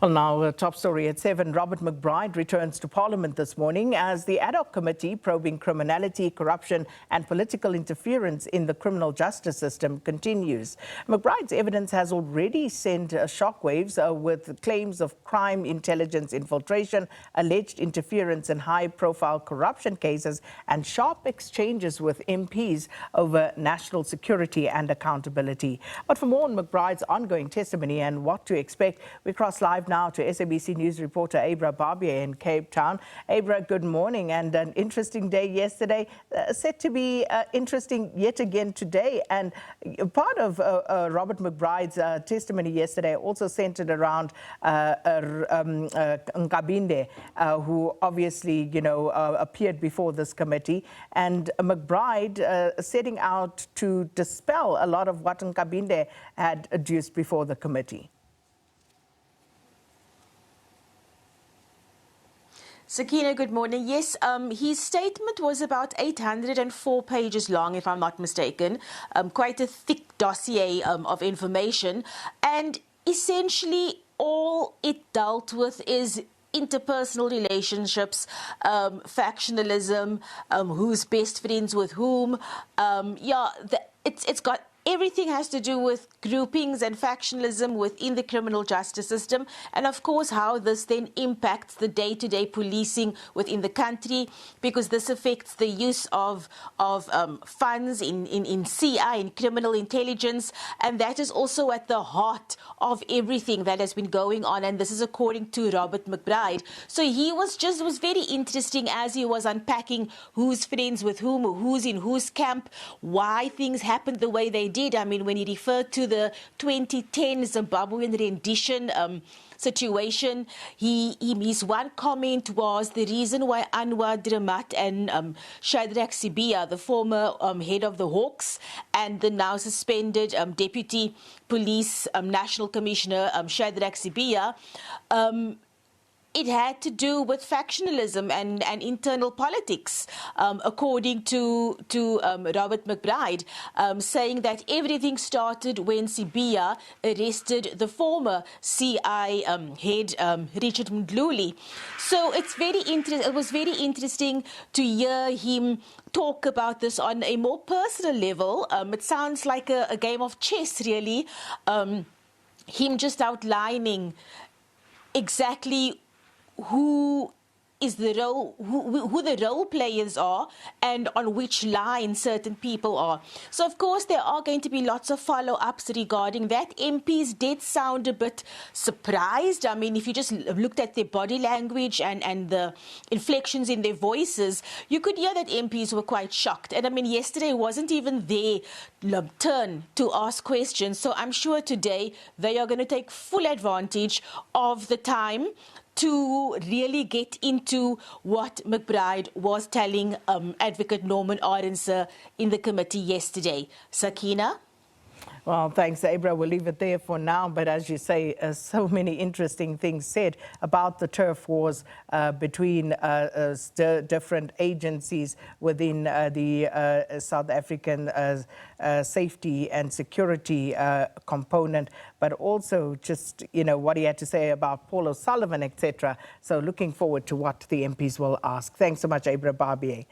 Well, now, top story at 7. Robert McBride returns to Parliament this morning as the Ad Hoc Committee probing criminality, corruption and political interference in the criminal justice system continues. McBride's evidence has already sent shockwaves with claims of crime intelligence infiltration, alleged interference in high-profile corruption cases and sharp exchanges with MPs over national security and accountability. But for more on McBride's ongoing testimony and what to expect, we cross live now to SABC News reporter Abra Barbier in Cape Town. Abra, good morning, and an interesting day yesterday, set to be interesting yet again today. And part of Robert McBride's testimony yesterday also centered around Nkabinde, who obviously, appeared before this committee, and McBride setting out to dispel a lot of what Nkabinde had adduced before the committee. Sakina, good morning. Yes, his statement was about 804 pages long, if I'm not mistaken. Quite a thick dossier of information. And essentially, all it dealt with is interpersonal relationships, factionalism, who's best friends with whom. It's got everything has to do with groupings and factionalism within the criminal justice system, and of course how this then impacts the day-to-day policing within the country, because this affects the use of funds in CI, in criminal intelligence, and that is also at the heart of everything that has been going on, and this is according to Robert McBride. So he was very interesting as he was unpacking who's friends with whom, who's in whose camp, why things happened the way they did. I mean, when he referred to the 2010 Zimbabwean rendition situation, his one comment was the reason why Anwar Dramat and Shadrach Sibia, the former head of the Hawks and the now suspended Deputy Police National Commissioner Shadrach Sibia, it had to do with factionalism and internal politics, according to Robert McBride, saying that everything started when Sibia arrested the former CI head, Richard Mdluli. So it was very interesting to hear him talk about this on a more personal level. It sounds like a game of chess, really. Him just outlining exactly who the role players are and on which line certain people are. So of course there are going to be lots of follow-ups regarding that. MPs did sound a bit surprised. I mean, if you just looked at their body language and the inflections in their voices, you could hear that MPs were quite shocked. And I mean, yesterday wasn't even their turn to ask questions. So I'm sure today they are going to take full advantage of the time to really get into what McBride was telling Advocate Norman Arendse in the committee yesterday. Sakina? Well, thanks, Abra. We'll leave it there for now. But as you say, so many interesting things said about the turf wars between different agencies within the South African safety and security component, but also just, what he had to say about Paul O'Sullivan, etc. So looking forward to what the MPs will ask. Thanks so much, Abra Barbier.